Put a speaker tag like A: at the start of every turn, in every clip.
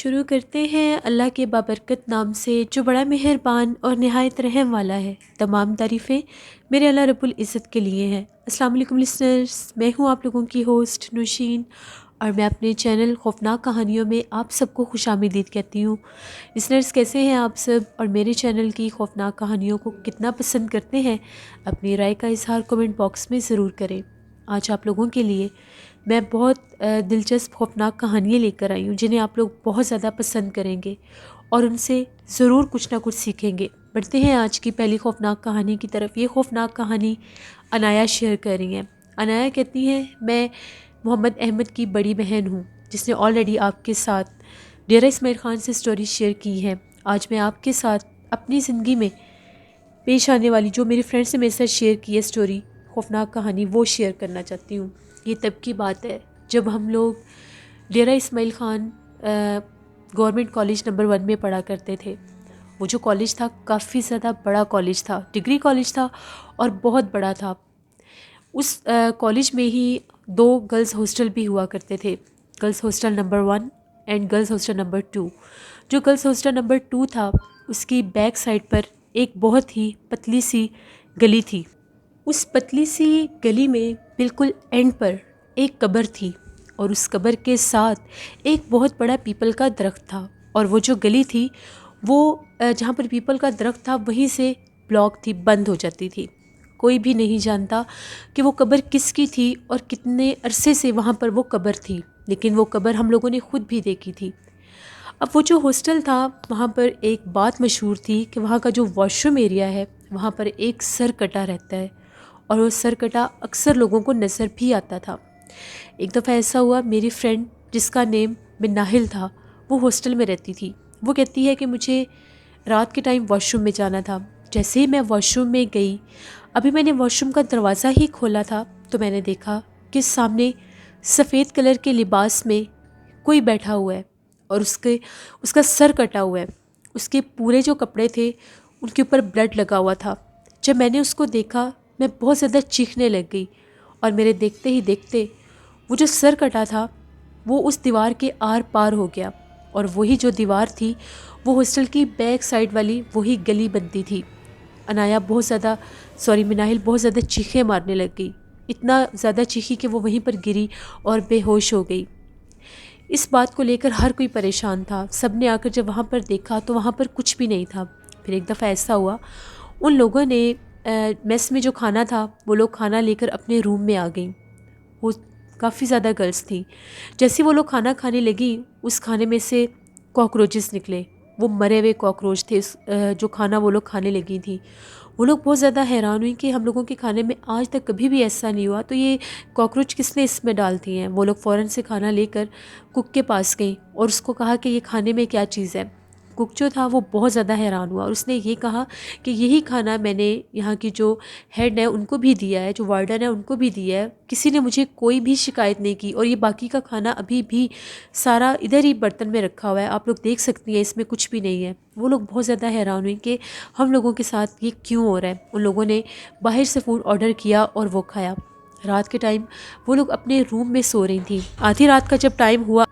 A: शुरू करते हैं अल्लाह के बाबरकत नाम से जो बड़ा मेहरबान और नहायत रहम वाला है। तमाम तारीफ़ें मेरे अल्लाह रब्बुल इज़्ज़त के लिए हैं। अस्सलाम वालेकुम लिसनर्स, मैं हूँ आप लोगों की होस्ट नौशीन और मैं अपने चैनल खौफनाक कहानियों में आप सबको खुशामदीद कहती हूँ। लिसनर्स, कैसे हैं आप सब और मेरे चैनल की खौफनाक कहानियों को कितना पसंद करते हैं? अपनी राय का इज़हार कमेंट बॉक्स में ज़रूर करें। आज आप लोगों के लिए मैं बहुत दिलचस्प खौफनाक कहानियाँ लेकर आई हूँ जिन्हें आप लोग बहुत ज़्यादा पसंद करेंगे और उनसे ज़रूर कुछ ना कुछ सीखेंगे। बढ़ते हैं आज की पहली खौफनाक कहानी की तरफ। ये खौफनाक कहानी अनाया शेयर कर रही हैं। अनाया कहती हैं, मैं मोहम्मद अहमद की बड़ी बहन हूँ जिसने ऑलरेडी आपके साथ डेरा इस्माइल ख़ान से स्टोरी शेयर की है। आज मैं आपके साथ अपनी ज़िंदगी में पेश आने वाली जो मेरी फ्रेंड्स ने मेरे साथ शेयर की है स्टोरी, खौफनाक कहानी, वो शेयर करना चाहती हूँ। ये तब की बात है जब हम लोग Dera Ismail Khan government college number 1 में पढ़ा करते थे। वो जो कॉलेज था काफ़ी ज़्यादा बड़ा कॉलेज था, डिग्री कॉलेज था और बहुत बड़ा था। उस कॉलेज में ही 2 गर्ल्स हॉस्टल भी हुआ करते थे, girls hostel number 1 and girls hostel number 2। जो गर्ल्स हॉस्टल नंबर 2 था उसकी बैक साइड पर एक बहुत ही पतली सी गली थी। उस पतली सी गली में बिल्कुल एंड पर एक कब्र थी और उस कब्र के साथ एक बहुत बड़ा पीपल का दरख्त था। और वो जो गली थी वो जहाँ पर पीपल का दरख्त था वहीं से ब्लॉक थी, बंद हो जाती थी। कोई भी नहीं जानता कि वो कब्र किसकी थी और कितने अरसे से वहाँ पर वो कब्र थी, लेकिन वो कब्र हम लोगों ने खुद भी देखी थी। अब वो जो हॉस्टल था वहाँ पर एक बात मशहूर थी कि वहाँ का जो वॉशरूम एरिया है वहाँ पर एक सर कटा रहता है और वो सर कटा अक्सर लोगों को नज़र भी आता था। एक दफ़ा ऐसा हुआ, मेरी फ्रेंड जिसका नेम नाहिल था वो हॉस्टल में रहती थी। वो कहती है कि मुझे रात के टाइम वॉशरूम में जाना था। जैसे ही मैं वॉशरूम में गई, अभी मैंने वॉशरूम का दरवाज़ा ही खोला था तो मैंने देखा कि सामने सफ़ेद कलर के लिबास में कोई बैठा हुआ है और उसका सर कटा हुआ है। उसके पूरे जो कपड़े थे उनके ऊपर ब्लड लगा हुआ था। जब मैंने उसको देखा मैं बहुत ज़्यादा चीखने लग गई और मेरे देखते ही देखते वो जो सर कटा था वो उस दीवार के आर पार हो गया और वही जो दीवार थी वो हॉस्टल की बैक साइड वाली वही गली बनती थी। अनाया बहुत ज़्यादा मिनाहिल बहुत ज़्यादा चीखें मारने लग गई। इतना ज़्यादा चीखी कि वो वहीं पर गिरी और बेहोश हो गई। इस बात को लेकर हर कोई परेशान था। सब ने आकर जब वहाँ पर देखा तो वहाँ पर कुछ भी नहीं था। फिर एक दफ़ा ऐसा हुआ, उन लोगों ने मेस में जो खाना था वो लोग खाना लेकर अपने रूम में आ गई। वो काफ़ी ज़्यादा गर्ल्स थी। जैसे वो लोग खाना खाने लगी उस खाने में से कॉकरोचेस निकले। वो मरे हुए कॉकरोच थे जो खाना वो लोग खाने लगी थी। वो लोग बहुत ज़्यादा हैरान हुई कि हम लोगों के खाने में आज तक कभी भी ऐसा नहीं हुआ, तो ये कॉकरोच किसने इसमें डाल दिए हैं। वो लोग फ़ौरन से खाना लेकर कुक के पास गई और उसको कहा कि ये खाने में क्या चीज़ है। कुक जो था वो बहुत ज़्यादा हैरान हुआ और उसने ये कहा कि यही खाना मैंने यहाँ की जो हेड है उनको भी दिया है, जो वार्डन है उनको भी दिया है, किसी ने मुझे कोई भी शिकायत नहीं की और ये बाकी का खाना अभी भी सारा इधर ही बर्तन में रखा हुआ है, आप लोग देख सकती हैं, इसमें कुछ भी नहीं है। वो लोग बहुत ज़्यादा हैरान हुई कि हम लोगों के साथ ये क्यों हो रहा है। उन लोगों ने बाहर से फ़ूड ऑर्डर किया और वो खाया। रात के टाइम वो लोग अपने रूम में सो रही थी। आधी रात का जब टाइम हुआ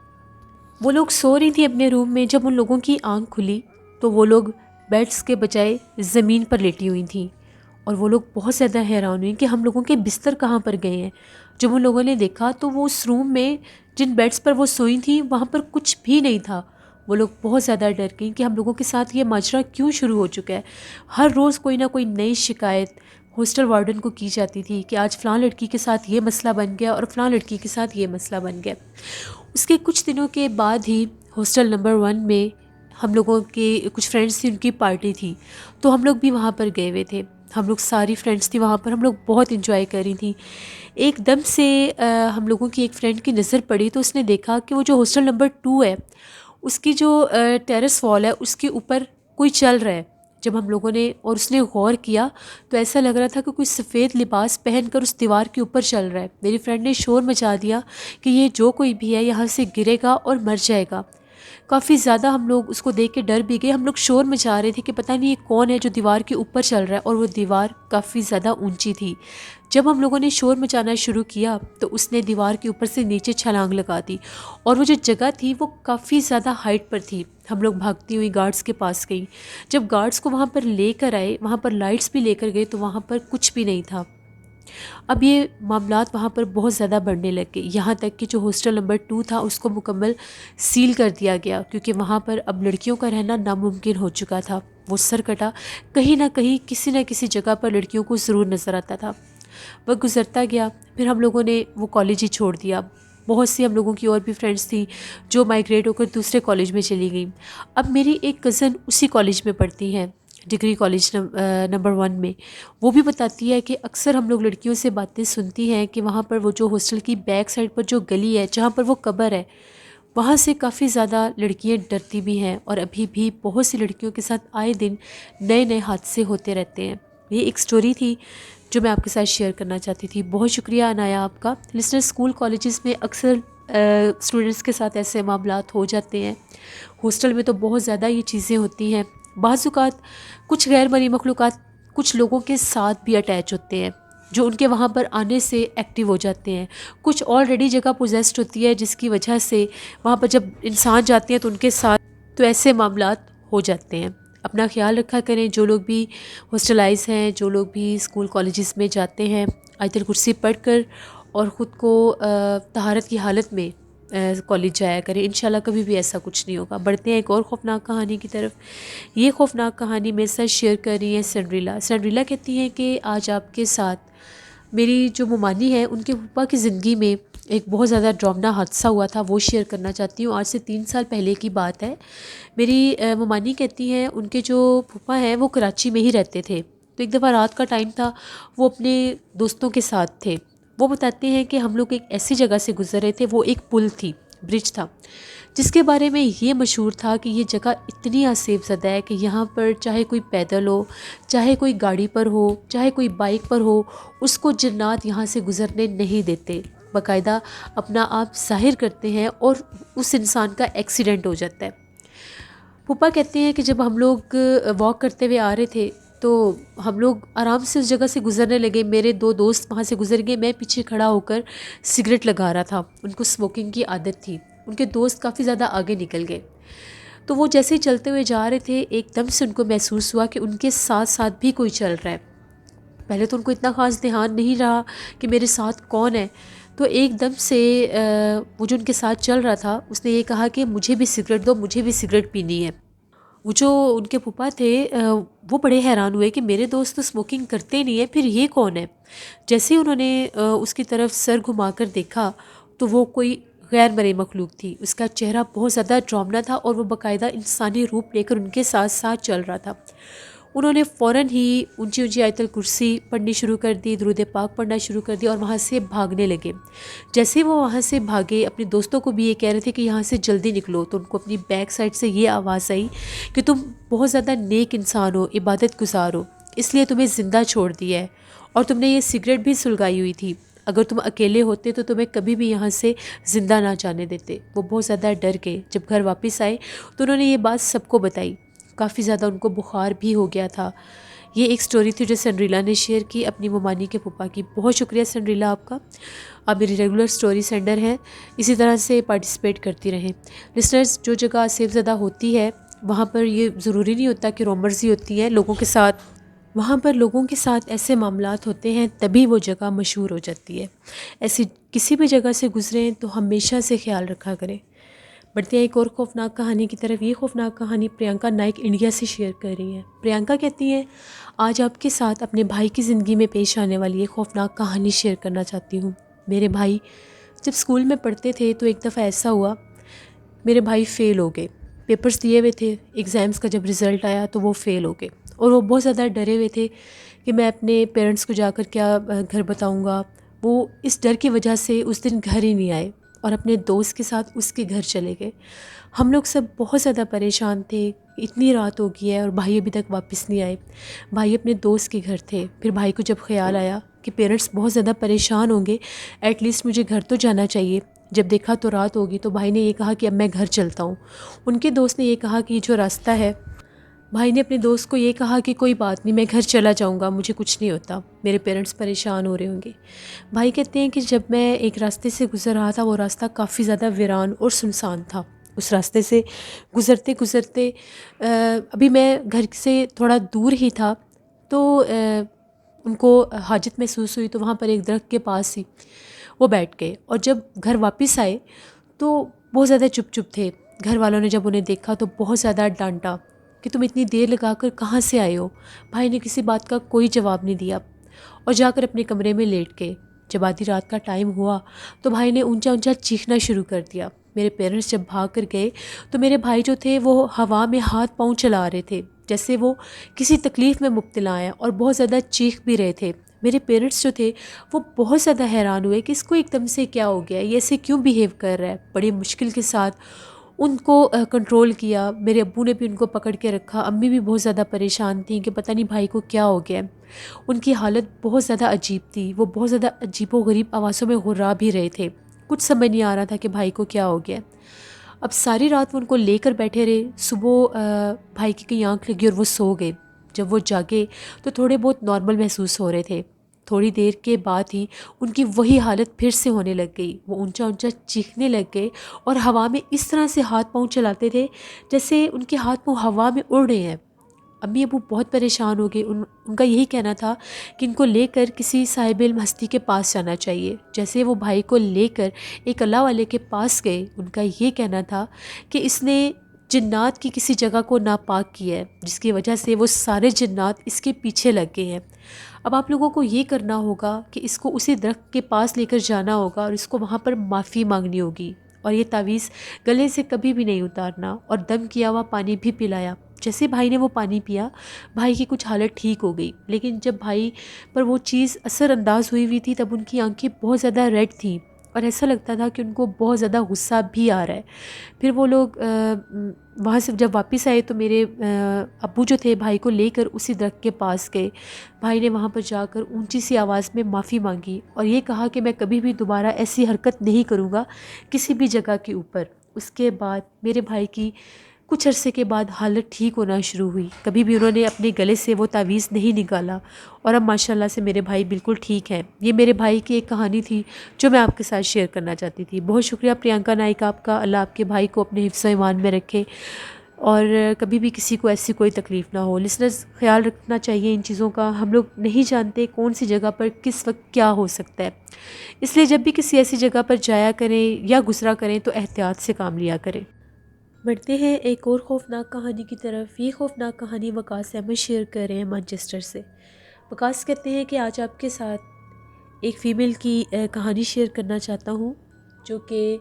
A: वो लोग सो रही थी अपने रूम में। जब उन लोगों की आंख खुली तो वो लोग बेड्स के बजाय ज़मीन पर लेटी हुई थी और वो लोग बहुत ज़्यादा हैरान हुई कि हम लोगों के बिस्तर कहाँ पर गए हैं। जब उन लोगों ने देखा तो वो उस रूम में जिन बेड्स पर वो सोई थी वहाँ पर कुछ भी नहीं था। वो लोग बहुत ज़्यादा डर गई कि हम लोगों के साथ ये माजरा क्यों शुरू हो चुका है। हर रोज़ कोई ना कोई नई शिकायत हॉस्टल वार्डन को की जाती थी कि आज फ़लाँ लड़की के साथ ये मसला बन गया और फ़लाँ लड़की के साथ ये मसला बन गया। उसके कुछ दिनों के बाद ही हॉस्टल नंबर 1 में हम लोगों के कुछ फ्रेंड्स थी, उनकी पार्टी थी, तो हम लोग भी वहाँ पर गए हुए थे। हम लोग सारी फ्रेंड्स थी वहाँ पर, हम लोग बहुत इन्जॉय कर रही थी। एकदम से हम लोगों की एक फ्रेंड की नज़र पड़ी तो उसने देखा कि वो जो हॉस्टल नंबर 2 है उसकी जो टेरेस वॉल है उसके ऊपर कोई चल रहा है। जब हम लोगों ने और उसने गौर किया तो ऐसा लग रहा था कि कोई सफ़ेद लिबास पहनकर उस दीवार के ऊपर चल रहा है। मेरी फ्रेंड ने शोर मचा दिया कि ये जो कोई भी है यहाँ से गिरेगा और मर जाएगा। काफ़ी ज़्यादा हम लोग उसको देख के डर भी गए। हम लोग शोर मचा रहे थे कि पता नहीं ये कौन है जो दीवार के ऊपर चल रहा है, और वो दीवार काफ़ी ज़्यादा ऊंची थी। जब हम लोगों ने शोर मचाना शुरू किया तो उसने दीवार के ऊपर से नीचे छलांग लगा दी, और वो जो जगह थी वो काफ़ी ज़्यादा हाइट पर थी। हम लोग भागती हुई गार्ड्स के पास गई। जब गार्ड्स को वहाँ पर लेकर आए, वहाँ पर लाइट्स भी लेकर गए, तो वहाँ पर कुछ भी नहीं था। अब ये मामलात वहाँ पर बहुत ज़्यादा बढ़ने लग गए, यहाँ तक कि जो हॉस्टल नंबर 2 था उसको मुकम्मल सील कर दिया गया, क्योंकि वहाँ पर अब लड़कियों का रहना नामुमकिन हो चुका था। वो सरकटा कहीं ना कहीं किसी न किसी जगह पर लड़कियों को ज़रूर नज़र आता था। वह गुजरता गया, फिर हम लोगों ने वो कॉलेज ही छोड़ दिया। बहुत सी हम लोगों की और भी फ्रेंड्स थी जो माइग्रेट होकर दूसरे कॉलेज में चली गई। अब मेरी एक कज़न उसी कॉलेज में पढ़ती हैं, डिग्री कॉलेज नंबर 1 में। वो भी बताती है कि अक्सर हम लोग लड़कियों से बातें सुनती हैं कि वहाँ पर वो जो हॉस्टल की बैक साइड पर जो गली है जहाँ पर वो कब्र है, वहाँ से काफ़ी ज़्यादा लड़कियाँ डरती भी हैं, और अभी भी बहुत सी लड़कियों के साथ आए दिन नए नए हादसे होते रहते हैं। ये एक स्टोरी थी जो मैं आपके साथ शेयर करना चाहती थी। बहुत शुक्रिया अनाया आपका। लिसनर, स्कूल कॉलेजेस में अक्सर स्टूडेंट्स के साथ ऐसे मामलात हो जाते हैं। हॉस्टल में तो बहुत ज़्यादा ये चीज़ें होती हैं। बाज़-औक़ात कुछ गैर मरी मखलूक़ात कुछ लोगों के साथ भी अटैच होते हैं, जो उनके वहाँ पर आने से एक्टिव हो जाते हैं। कुछ ऑलरेडी जगह पोजेस्ड होती है, जिसकी वजह से वहाँ पर जब इंसान जाते हैं तो उनके साथ तो ऐसे मामलात हो जाते हैं। अपना ख्याल रखा करें। जो लोग भी हॉस्टलाइज हैं, जो लोग भी स्कूल कॉलेजेस में जाते हैं, आयतुल कुर्सी पढ़कर और ख़ुद को तहारत की हालत में कॉलेज जाया करें। इंशाल्लाह कभी भी ऐसा कुछ नहीं होगा। बढ़ते हैं एक और ख़ौफनाक कहानी की तरफ। ये ख़ौफनाक कहानी मेरे साथ शेयर कर रही है सनरीला। सनरीला कहती हैं कि आज आपके साथ मेरी जो ममानी है उनके फूफा की ज़िंदगी में एक बहुत ज़्यादा ड्रामना हादसा हुआ था, वो शेयर करना चाहती हूँ। आज से 3 साल पहले की बात है। मेरी ममानी कहती हैं उनके जो फूफा हैं वो कराची में ही रहते थे। तो एक दफ़ा रात का टाइम था, वो अपने दोस्तों के साथ थे। वो बताते हैं कि हम लोग एक ऐसी जगह से गुजर रहे थे, वो एक पुल थी, ब्रिज था, जिसके बारे में ये मशहूर था कि ये जगह इतनी आसेब ज़दा है कि यहाँ पर चाहे कोई पैदल हो, चाहे कोई गाड़ी पर हो, चाहे कोई बाइक पर हो, उसको जिन्नात यहाँ से गुज़रने नहीं देते। बाकायदा अपना आप ज़ाहिर करते हैं और उस इंसान का एक्सीडेंट हो जाता है। फूफा कहते हैं कि जब हम लोग वॉक करते हुए आ रहे थे तो हम लोग आराम से उस जगह से गुजरने लगे। मेरे 2 दोस्त वहाँ से गुजर गए, मैं पीछे खड़ा होकर सिगरेट लगा रहा था। उनको स्मोकिंग की आदत थी। उनके दोस्त काफ़ी ज़्यादा आगे निकल गए। तो वो जैसे ही चलते हुए जा रहे थे, एकदम से उनको महसूस हुआ कि उनके साथ साथ भी कोई चल रहा है। पहले तो उनको इतना ख़ास ध्यान नहीं रहा कि मेरे साथ कौन है। तो एकदम से वो जो उनके साथ चल रहा था उसने ये कहा कि मुझे भी सिगरेट दो, मुझे भी सिगरेट पीनी है। वो जो उनके फूफा थे वो बड़े हैरान हुए कि मेरे दोस्त तो स्मोकिंग करते नहीं है, फिर ये कौन है। जैसे ही उन्होंने उसकी तरफ सर घुमाकर देखा तो वो कोई गैर मरे मखलूक थी। उसका चेहरा बहुत ज़्यादा ड्रामना था और वो बाकायदा इंसानी रूप लेकर उनके साथ साथ चल रहा था। उन्होंने फ़ौरन ही ऊंची ऊंची आयतल कुर्सी पढ़नी शुरू कर दी, दुरूद पाक पढ़ना शुरू कर दिया और वहाँ से भागने लगे। जैसे वो वहाँ से भागे, अपने दोस्तों को भी ये कह रहे थे कि यहाँ से जल्दी निकलो, तो उनको अपनी बैक साइड से ये आवाज़ आई कि तुम बहुत ज़्यादा नेक इंसान हो, इबादत गुजार हो, इसलिए तुम्हें ज़िंदा छोड़ दिया है और तुमने ये सिगरेट भी सुलगाई हुई थी। अगर तुम अकेले होते तो तुम्हें कभी भी यहाँ से ज़िंदा ना जाने देते। वो बहुत ज़्यादा डर गए। जब घर वापस आए तो उन्होंने ये बात सबको बताई। काफ़ी ज़्यादा उनको बुखार भी हो गया था। ये एक स्टोरी थी जो सनरीला ने शेयर की अपनी ममानी के फूफा की। बहुत शुक्रिया सनरीला आपका। आप मेरी रेगुलर स्टोरी सेंडर हैं, इसी तरह से पार्टिसिपेट करती रहें। लिसनर्स, जो जगह आसेब ज़दा होती है वहाँ पर ये ज़रूरी नहीं होता कि रोमर्स ही होती हैं लोगों के साथ। वहाँ पर लोगों के साथ ऐसे मामलात होते हैं तभी वो जगह मशहूर हो जाती है। ऐसी किसी भी जगह से गुजरें तो हमेशा से ख्याल रखा करें। बढ़ते हैं एक और ख़ौफनाक कहानी की तरफ। ये ख़ौफनाक कहानी प्रियंका नाइक इंडिया से शेयर कर रही है। प्रियंका कहती हैं, आज आपके साथ अपने भाई की ज़िंदगी में पेश आने वाली एक ख़ौफनाक कहानी शेयर करना चाहती हूँ। मेरे भाई जब स्कूल में पढ़ते थे तो एक दफ़ा ऐसा हुआ, मेरे भाई फ़ेल हो गए। पेपर्स दिए हुए थे, एग्ज़ाम्स का जब रिज़ल्ट आया तो वो फ़ेल हो गए और वो बहुत ज़्यादा डरे हुए थे कि मैं अपने पेरेंट्स को जाकर क्या घर बताऊँगा। वो इस डर की वजह से उस दिन घर ही नहीं आए और अपने दोस्त के साथ उसके घर चले गए। हम लोग सब बहुत ज़्यादा परेशान थे। इतनी रात हो गई है और भाई अभी तक वापस नहीं आए। भाई अपने दोस्त के घर थे। फिर भाई को जब ख्याल आया कि पेरेंट्स बहुत ज़्यादा परेशान होंगे, एटलीस्ट मुझे घर तो जाना चाहिए, जब देखा तो रात होगी, तो भाई ने ये कहा कि अब मैं घर चलता हूँ। उनके दोस्त ने ये कहा कि जो रास्ता है, भाई ने अपने दोस्त को ये कहा कि कोई बात नहीं, मैं घर चला जाऊँगा, मुझे कुछ नहीं होता, मेरे पेरेंट्स परेशान हो रहे होंगे। भाई कहते हैं कि जब मैं एक रास्ते से गुज़र रहा था, वो रास्ता काफ़ी ज़्यादा वीरान और सुनसान था। उस रास्ते से गुज़रते गुज़रते अभी मैं घर से थोड़ा दूर ही था, तो उनको हाजत महसूस हुई, तो वहाँ पर एक दरख्त के पास ही वो बैठ गए। और जब घर वापस आए तो बहुत ज़्यादा चुप चुप थे। घर वालों ने जब उन्हें देखा तो बहुत ज़्यादा डांटा कि तुम इतनी देर लगाकर कहाँ से आए हो। भाई ने किसी बात का कोई जवाब नहीं दिया और जाकर अपने कमरे में लेट गए। जब आधी रात का टाइम हुआ तो भाई ने ऊंचा ऊंचा चीखना शुरू कर दिया। मेरे पेरेंट्स जब भाग कर गए तो मेरे भाई जो थे वो हवा में हाथ पांव चला रहे थे, जैसे वो किसी तकलीफ़ में मुब्तला हैं, और बहुत ज़्यादा चीख भी रहे थे। मेरे पेरेंट्स जो थे वो बहुत ज़्यादा हैरान हुए कि इसको एकदम से क्या हो गया, ये ऐसे क्यों बिहेव कर रहा है। बड़ी मुश्किल के साथ उनको कंट्रोल किया। मेरे अब्बू ने भी उनको पकड़ के रखा। अम्मी भी बहुत ज़्यादा परेशान थी कि पता नहीं भाई को क्या हो गया। उनकी हालत बहुत ज़्यादा अजीब थी, वो बहुत ज़्यादा अजीबो-गरीब आवाज़ों में हुर्रा भी रहे थे। कुछ समझ नहीं आ रहा था कि भाई को क्या हो गया। अब सारी रात वो उनको लेकर बैठे रहे। सुबह भाई की कहीं आँख लगी और वो सो गए। जब वो जागे तो थोड़े बहुत नॉर्मल महसूस हो रहे थे। थोड़ी देर के बाद ही उनकी वही हालत फिर से होने लग गई। वो ऊंचा ऊंचा चीखने लग गए और हवा में इस तरह से हाथ पांव चलाते थे जैसे उनके हाथ पांव हवा में उड़ रहे हैं। अम्मी अबू बहुत परेशान हो गए। उनका यही कहना था कि इनको लेकर किसी साहिब इल्म हस्ती के पास जाना चाहिए। जैसे वो भाई को लेकर एक अल्लाह वाले के पास गए, उनका ये कहना था कि इसने जिन्नात की किसी जगह को नापाक किया है, जिसकी वजह से वो सारे जिन्नात इसके पीछे लग गए हैं। अब आप लोगों को ये करना होगा कि इसको उसी दरख्त के पास लेकर जाना होगा और इसको वहाँ पर माफ़ी मांगनी होगी, और ये तावीज़ गले से कभी भी नहीं उतारना, और दम किया हुआ पानी भी पिलाया। जैसे भाई ने वो पानी पिया, भाई की कुछ हालत ठीक हो गई। लेकिन जब भाई पर वो चीज़ असरअंदाज हुई तब उनकी आंखें बहुत ज़्यादा रेड थी और ऐसा लगता था कि उनको बहुत ज़्यादा गुस्सा भी आ रहा है। फिर वो लोग वहाँ से जब वापस आए तो मेरे अब्बू जो थे भाई को लेकर उसी दरख्त के पास गए। भाई ने वहाँ पर जाकर ऊंची सी आवाज़ में माफ़ी मांगी और ये कहा कि मैं कभी भी दोबारा ऐसी हरकत नहीं करूँगा किसी भी जगह के ऊपर। उसके बाद मेरे भाई की कुछ अरसे के बाद हालत ठीक होना शुरू हुई। कभी भी उन्होंने अपने गले से वो तावीज़ नहीं निकाला और अब माशाल्लाह से मेरे भाई बिल्कुल ठीक हैं। ये मेरे भाई की एक कहानी थी जो मैं आपके साथ शेयर करना चाहती थी। बहुत शुक्रिया प्रियंका नाइक आपका। अल्लाह आपके भाई को अपने हिफ्ज़ ईमान में रखे और कभी भी किसी को ऐसी कोई तकलीफ़ ना हो। लिसनर्स, ख्याल रखना चाहिए इन चीज़ों का। हम लोग नहीं जानते कौन सी जगह पर किस वक्त क्या हो सकता है, इसलिए जब भी किसी ऐसी जगह पर जाया करें या गुजरा करें तो एहतियात से काम लिया करें। बढ़ते हैं एक और ख़ौफनाक कहानी की तरफ। ये ख़ौफनाक कहानी वकास अहमद शेयर कर रहे हैं मैनचेस्टर से। वकास कहते हैं कि आज आपके साथ एक फ़ीमेल की कहानी शेयर करना चाहता हूँ जो कि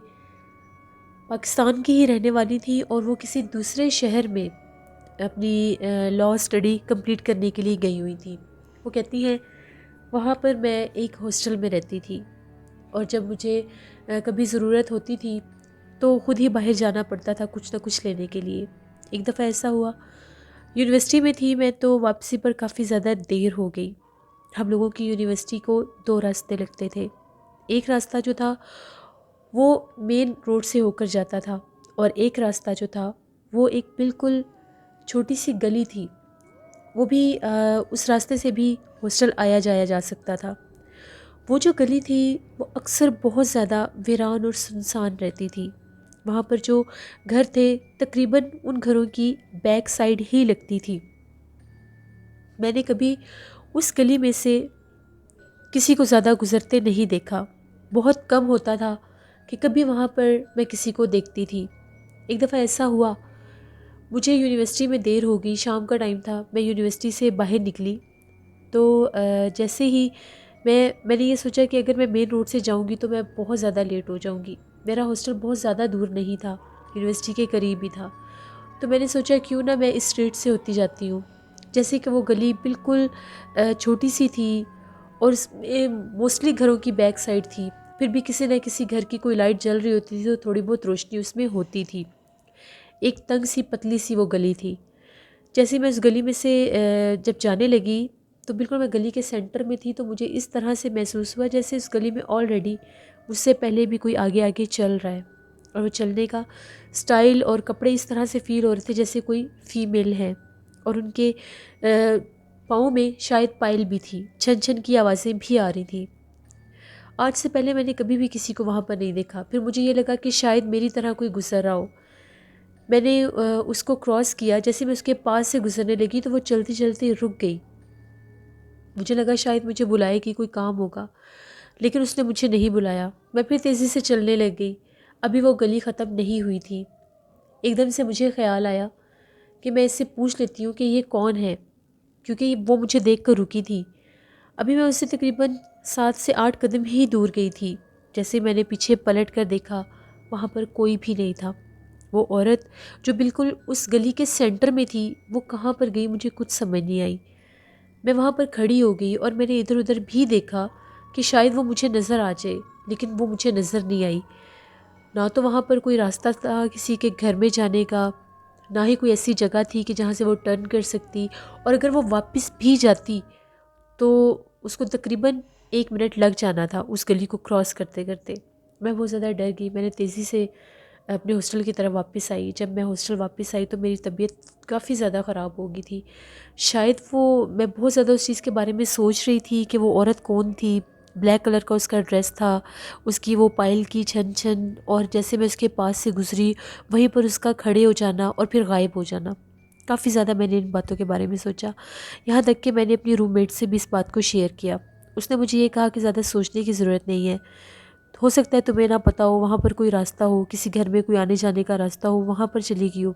A: पाकिस्तान की ही रहने वाली थी और वो किसी दूसरे शहर में अपनी लॉ स्टडी कंप्लीट करने के लिए गई हुई थी। वो कहती हैं वहाँ पर मैं एक हॉस्टल में रहती थी और जब मुझे कभी ज़रूरत होती थी तो ख़ुद ही बाहर जाना पड़ता था कुछ ना कुछ लेने के लिए। एक दफ़ा ऐसा हुआ, यूनिवर्सिटी में थी मैं, तो वापसी पर काफ़ी ज़्यादा देर हो गई। हम लोगों की यूनिवर्सिटी को 2 रास्ते लगते थे। एक रास्ता जो था वो मेन रोड से होकर जाता था और एक रास्ता जो था वो एक बिल्कुल छोटी सी गली थी। वो भी उस रास्ते से भी हॉस्टल आया जाया जा सकता था। वो जो गली थी वो अक्सर बहुत ज़्यादा वीरान और सुनसान रहती थी। वहाँ पर जो घर थे तकरीबन उन घरों की बैक साइड ही लगती थी। मैंने कभी उस गली में से किसी को ज़्यादा गुज़रते नहीं देखा। बहुत कम होता था कि कभी वहाँ पर मैं किसी को देखती थी। एक दफ़ा ऐसा हुआ, मुझे यूनिवर्सिटी में देर हो गई, शाम का टाइम था, मैं यूनिवर्सिटी से बाहर निकली तो जैसे ही मैंने ये सोचा कि अगर मैं मेन रोड से जाऊंगी तो मैं बहुत ज़्यादा लेट हो जाऊंगी। मेरा हॉस्टल बहुत ज़्यादा दूर नहीं था, यूनिवर्सिटी के करीब ही था। तो मैंने सोचा क्यों ना मैं इस स्ट्रीट से होती जाती हूँ। जैसे कि वो गली बिल्कुल छोटी सी थी और इसमें मोस्टली घरों की बैक साइड थी। फिर भी किसी न किसी घर की कोई लाइट जल रही होती थी तो थोड़ी बहुत रोशनी उसमें होती थी। एक तंग सी पतली सी वो गली थी। जैसे मैं उस गली में से जब जाने लगी तो बिल्कुल मैं गली के सेंटर में थी, तो मुझे इस तरह से महसूस हुआ जैसे उस गली में ऑलरेडी मुझसे पहले भी कोई आगे आगे चल रहा है, और वो चलने का स्टाइल और कपड़े इस तरह से फ़ील हो रहे थे जैसे कोई फ़ीमेल है, और उनके पाँव में शायद पायल भी थी, छन छन की आवाज़ें भी आ रही थी। आज से पहले मैंने कभी भी किसी को वहाँ पर नहीं देखा। फिर मुझे ये लगा कि शायद मेरी तरह कोई गुज़र रहा हो। मैंने उसको क्रॉस किया, जैसे मैं उसके पास से गुज़रने लगी तो वो चलती चलती रुक गई। मुझे लगा शायद मुझे बुलाएगी, कोई काम होगा, लेकिन उसने मुझे नहीं बुलाया। मैं फिर तेज़ी से चलने लग गई। अभी वो गली ख़त्म नहीं हुई थी। एकदम से मुझे ख़्याल आया कि मैं इससे पूछ लेती हूँ कि ये कौन है, क्योंकि वो मुझे देख कर रुकी थी। अभी मैं उससे तकरीबन 7 से 8 कदम ही दूर गई थी। जैसे मैंने पीछे पलट कर देखा, वहाँ पर कोई भी नहीं था। वो औरत जो बिल्कुल उस गली के सेंटर में थी, वो कहाँ पर गई मुझे कुछ समझ नहीं आई। मैं वहाँ पर खड़ी हो गई और मैंने इधर उधर भी देखा कि शायद वो मुझे नज़र आ जाए, लेकिन वो मुझे नज़र नहीं आई। ना तो वहाँ पर कोई रास्ता था किसी के घर में जाने का, ना ही कोई ऐसी जगह थी कि जहाँ से वो टर्न कर सकती, और अगर वो वापस भी जाती तो उसको तकरीबन 1 मिनट लग जाना था उस गली को क्रॉस करते करते। मैं बहुत ज़्यादा डर गई। मैंने तेज़ी से अपने हॉस्टल की तरफ वापस आई। जब मैं हॉस्टल वापस आई तो मेरी तबीयत काफ़ी ज़्यादा ख़राब हो गई थी। शायद वो मैं बहुत ज़्यादा उस चीज़ के बारे में सोच रही थी कि वो औरत कौन थी। ब्लैक कलर का उसका ड्रेस था, उसकी वो पायल की छन छन, और जैसे मैं उसके पास से गुज़री वहीं पर उसका खड़े हो जाना और फिर गायब हो जाना। काफ़ी ज़्यादा मैंने इन बातों के बारे में सोचा। यहाँ तक कि मैंने अपनी रूममेट से भी इस बात को शेयर किया। उसने मुझे ये कहा कि ज़्यादा सोचने की ज़रूरत नहीं है। हो सकता है तुम्हें ना पता हो, वहाँ पर कोई रास्ता हो, किसी घर में कोई आने जाने का रास्ता हो, वहाँ पर चली गई हो।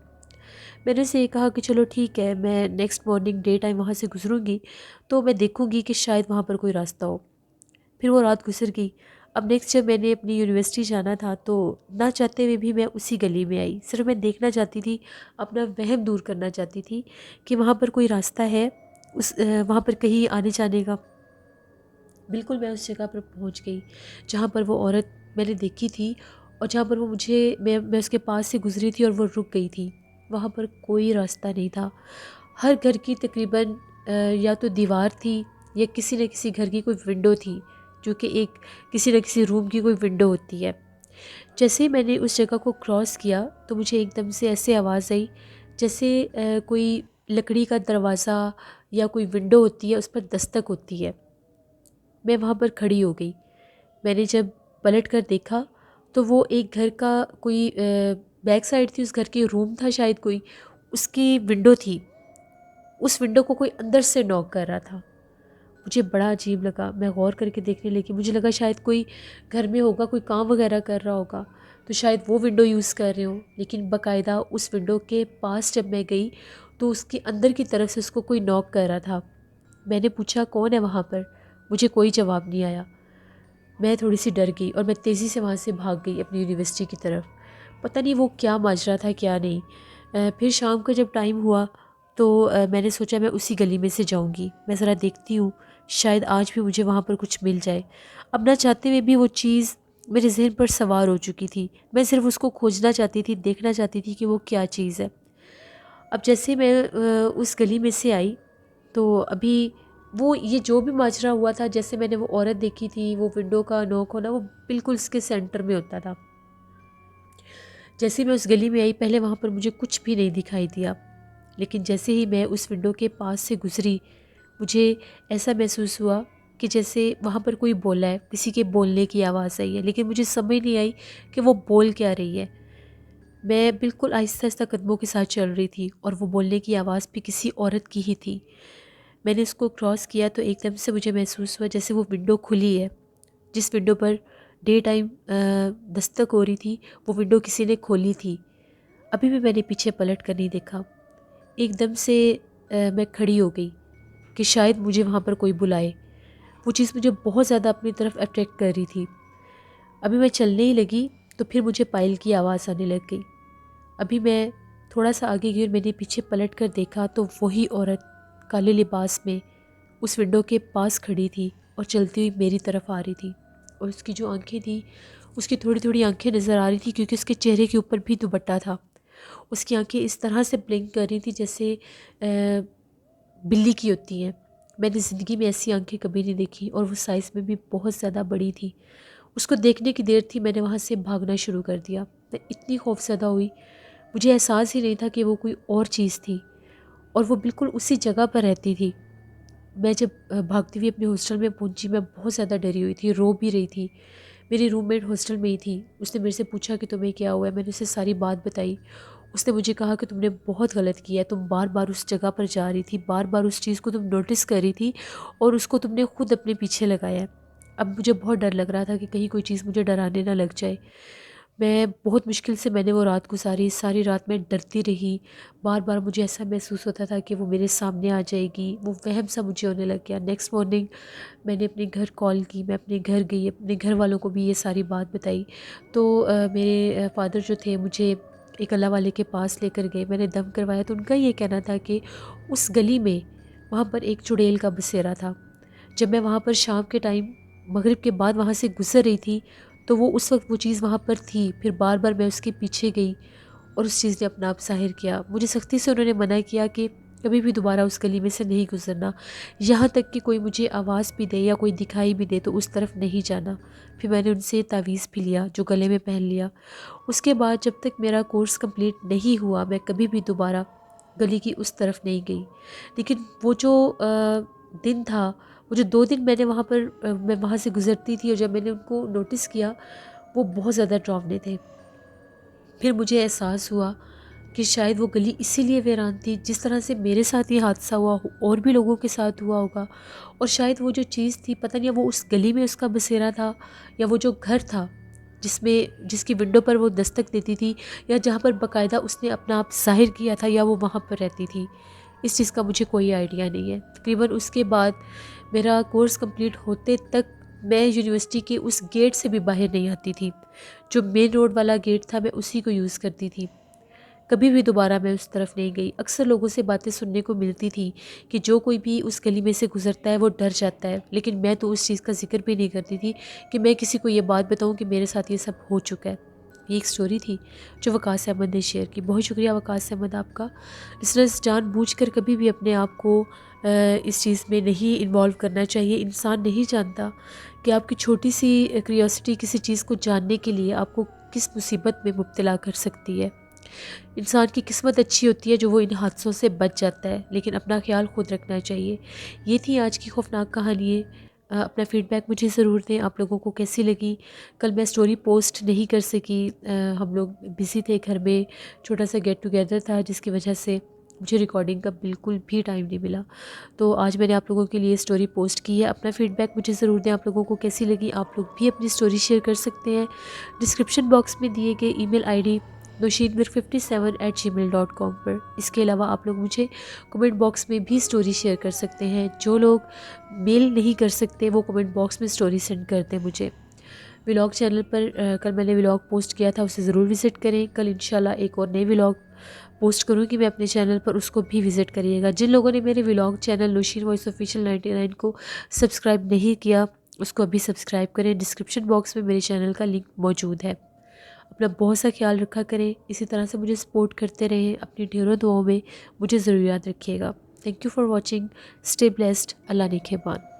A: मैंने उसे ये कहा कि चलो ठीक है, मैं नेक्स्ट मॉर्निंग डे टाइम वहाँ से गुज़रूँगी तो मैं देखूँगी कि शायद वहाँ पर कोई रास्ता हो। फिर वो रात गुज़र गई। अब नेक्स्ट जब मैंने अपनी यूनिवर्सिटी जाना था तो ना चाहते हुए भी मैं उसी गली में आई। सिर्फ मैं देखना चाहती थी, अपना वहम दूर करना चाहती थी कि वहाँ पर कोई रास्ता है, वहाँ पर कहीं आने जाने का। बिल्कुल मैं उस जगह पर पहुंच गई जहाँ पर वो औरत मैंने देखी थी, और जहाँ पर वो मुझे मैं उसके पास से गुजरी थी और वो रुक गई थी। वहाँ पर कोई रास्ता नहीं था। हर घर की तकरीबन या तो दीवार थी या किसी न किसी घर की कोई विंडो थी, जो कि एक किसी न किसी रूम की कोई विंडो होती है। जैसे ही मैंने उस जगह को क्रॉस किया तो मुझे एकदम से ऐसे आवाज़ आई जैसे कोई लकड़ी का दरवाज़ा या कोई विंडो होती है, उस पर दस्तक होती है। मैं वहाँ पर खड़ी हो गई। मैंने जब पलट कर देखा तो वो एक घर का कोई बैक साइड थी, उस घर के रूम था शायद कोई, उसकी विंडो थी। उस विंडो को कोई अंदर से नॉक कर रहा था। मुझे बड़ा अजीब लगा। मैं गौर करके देखने लगी। मुझे लगा शायद कोई घर में होगा, कोई काम वगैरह कर रहा होगा, तो शायद वो विंडो यूज़ कर रहे हो। लेकिन बाकायदा उस विंडो के पास जब मैं गई तो उसके अंदर की तरफ से उसको कोई नॉक कर रहा था। मैंने पूछा कौन है वहाँ पर? मुझे कोई जवाब नहीं आया। मैं थोड़ी सी डर गई और मैं तेज़ी से वहाँ से भाग गई अपनी यूनिवर्सिटी की तरफ। पता नहीं वो क्या माजरा था क्या नहीं। फिर शाम का जब टाइम हुआ तो मैंने सोचा मैं उसी गली में से जाऊँगी। मैं ज़रा देखती हूँ, शायद आज भी मुझे वहाँ पर कुछ मिल जाए। अब ना चाहते हुए भी वो चीज़ मेरे ज़हन पर सवार हो चुकी थी। मैं सिर्फ़ उसको खोजना चाहती थी, देखना चाहती थी कि वो क्या चीज़ है। अब जैसे मैं उस गली में से आई तो अभी वो ये जो भी माजरा हुआ था, जैसे मैंने वो औरत देखी थी, वो विंडो का नॉक होना, वो बिल्कुल उसके सेंटर में होता था। जैसे मैं उस गली में आई, पहले वहाँ पर मुझे कुछ भी नहीं दिखाई दिया, लेकिन जैसे ही मैं उस विंडो के पास से गुजरी, मुझे ऐसा महसूस हुआ कि जैसे वहाँ पर कोई बोला है, किसी के बोलने की आवाज़ आई है, लेकिन मुझे समझ नहीं आई कि वो बोल क्या रही है। मैं बिल्कुल आहिस्ता आहिस्ता कदमों के साथ चल रही थी और वो बोलने की आवाज़ भी किसी औरत की ही थी। मैंने उसको क्रॉस किया तो एकदम से मुझे महसूस हुआ जैसे वो विंडो खुली है। जिस window per day time Dastak हो रही थी, वो विंडो किसी ने खोली थी। अभी भी मैंने पीछे पलट कर नहीं देखा। एकदम से मैं खड़ी हो गई कि शायद मुझे वहाँ पर कोई बुलाए। वो चीज़ मुझे बहुत ज़्यादा अपनी तरफ अट्रैक्ट कर रही थी। अभी मैं चलने ही लगी तो फिर मुझे पायल की आवाज़ आने लग गई। अभी मैं थोड़ा सा आगे गई और मैंने पीछे पलट कर देखा तो वही औरत काले लिबास में उस विंडो के पास खड़ी थी और चलती हुई मेरी तरफ आ रही थी। और उसकी जो आंखें थी, उसकी थोड़ी थोड़ी आंखें नज़र आ रही थी, क्योंकि उसके चेहरे के ऊपर भी दुपट्टा था। उसकी आंखें इस तरह से ब्लिंक कर रही थी जैसे बिल्ली की होती हैं। मैंने ज़िंदगी में ऐसी आंखें कभी नहीं देखी, और वो साइज़ में भी बहुत ज़्यादा बड़ी थी। उसको देखने की देर थी, मैंने वहाँ से भागना शुरू कर दिया। मैं इतनी खौफज़दा हुई, मुझे एहसास ही नहीं था कि वो कोई और चीज़ थी और वो बिल्कुल उसी जगह पर रहती थी। मैं जब भागती हुई अपने हॉस्टल में पहुंची, मैं बहुत ज़्यादा डरी हुई थी, रो भी रही थी। मेरी रूममेट हॉस्टल में ही थी। उसने मेरे से पूछा कि तुम्हें क्या हुआ है? मैंने उसे सारी बात बताई। उसने मुझे कहा कि तुमने बहुत गलत किया है, तुम बार बार उस जगह पर जा रही थी, बार बार उस चीज़ को तुम नोटिस कर रही थी और उसको तुमने खुद अपने पीछे लगाया है। अब मुझे बहुत डर लग रहा था कि कहीं कोई चीज़ मुझे डराने ना लग जाए। मैं बहुत मुश्किल से मैंने वो रात गुजारी, सारी रात मैं डरती रही। बार बार मुझे ऐसा महसूस होता था कि वो मेरे सामने आ जाएगी, वो वहम सा मुझे होने लग गया। नेक्स्ट मॉर्निंग मैंने अपने घर कॉल की, मैं अपने घर गई, अपने घर वालों को भी ये सारी बात बताई। तो मेरे फ़ादर जो थे मुझे एक अल्लाह वाले के पास लेकर गए, मैंने दम करवाया। तो उनका ये कहना था कि उस गली में वहाँ पर एक चुड़ैल का बसेरा था। जब मैं वहाँ पर शाम के टाइम मगरिब के बाद वहाँ से गुज़र रही थी, तो वो उस वक़्त वो चीज़ वहाँ पर थी। फिर बार-बार मैं उसके पीछे गई और उस चीज़ ने अपना आप ज़ाहिर किया। मुझे सख्ती से उन्होंने मना किया कि कभी भी दोबारा उस गली में से नहीं गुज़रना। यहाँ तक कि कोई मुझे आवाज़ भी दे या कोई दिखाई भी दे तो उस तरफ नहीं जाना। फिर मैंने उनसे तावीज़ भी लिया जो गले में पहन लिया। उसके बाद जब तक मेरा कोर्स कंप्लीट नहीं हुआ, मैं कभी भी दोबारा गली की उस तरफ नहीं गई। लेकिन वो जो दिन था, वो जो 2 दिन मैंने वहाँ पर मैं वहाँ से गुज़रती थी और जब मैंने उनको नोटिस किया, वो बहुत ज़्यादा डरावने थे। फिर मुझे एहसास हुआ कि शायद वो गली इसीलिए वीरान थी, जिस तरह से मेरे साथ ये हादसा हुआ और भी लोगों के साथ हुआ होगा। और शायद वो जो चीज़ थी, पता नहीं वो उस गली में उसका बसेरा था या वो जो घर था जिसकी विंडो पर वो दस्तक देती थी या जहाँ पर बाकायदा उसने अपना आप ज़ाहिर किया था, या वो वहाँ पर रहती थी। इस चीज़ का मुझे कोई आइडिया नहीं है। तकरीबन उसके बाद मेरा कोर्स कंप्लीट होते तक मैं यूनिवर्सिटी के उस गेट से भी बाहर नहीं आती थी। जो मेन रोड वाला गेट था, मैं उसी को यूज़ करती थी। कभी भी दोबारा मैं उस तरफ नहीं गई। अक्सर लोगों से बातें सुनने को मिलती थी कि जो कोई भी उस गली में से गुज़रता है वो डर जाता है, लेकिन मैं तो उस चीज़ का ज़िक्र भी नहीं करती थी कि मैं किसी को ये बात बताऊँ कि मेरे साथ ये सब हो चुका है। ये एक स्टोरी थी जो वकास अहमद ने शेयर की। बहुत शुक्रिया वकास अहमद आपका। लिसनर्स, जानबूझकर कभी भी अपने आप को इस चीज़ में नहीं इन्वॉल्व करना चाहिए। इंसान नहीं जानता कि आपकी छोटी सी क्यूरियोसिटी किसी चीज़ को जानने के लिए आपको किस मुसीबत में मुब्तला कर सकती है। इंसान की किस्मत अच्छी होती है जो वो इन हादसों से बच जाता है, लेकिन अपना ख्याल खुद रखना चाहिए। ये थी आज की खौफनाक कहानी। अपना फ़ीडबैक मुझे ज़रूर दें, आप लोगों को कैसी लगी। कल मैं स्टोरी पोस्ट नहीं कर सकी, हम लोग बिज़ी थे, घर में छोटा सा गेट टुगेदर था जिसकी वजह से मुझे रिकॉर्डिंग का बिल्कुल भी टाइम नहीं मिला। तो आज मैंने आप लोगों के लिए स्टोरी पोस्ट की है। अपना फ़ीडबैक मुझे ज़रूर दें, आप लोगों को कैसी लगी। आप लोग भी अपनी स्टोरी शेयर कर सकते हैं। डिस्क्रिप्शन बॉक्स में दिए गए ईमेल आईडी nosheedmir57@gmail.com पर। इसके अलावा आप लोग मुझे कमेंट बॉक्स में भी स्टोरी शेयर कर सकते हैं। जो लोग मेल नहीं कर सकते वो कमेंट बॉक्स में स्टोरी सेंड कर दें मुझे। व्लॉग चैनल पर कल मैंने व्लॉग पोस्ट किया था, उसे ज़रूर विज़िट करें। कल इंशाल्लाह एक और नई व्लॉग पोस्ट करूँगी मैं अपने चैनल पर, उसको भी विज़िट करिएगा। जिन लोगों ने मेरे vlog channel Naushin voice official 99 को सब्सक्राइब नहीं किया, उसको अभी सब्सक्राइब करें। डिस्क्रिप्शन बॉक्स में मेरे चैनल का लिंक मौजूद है। अपना बहुत सा ख्याल रखा करें, इसी तरह से मुझे सपोर्ट करते रहें। अपनी ढेरों दुआओं में मुझे ज़रूर याद रखिएगा। Thank you for watching. Stay blessed. Allah नेगहबान।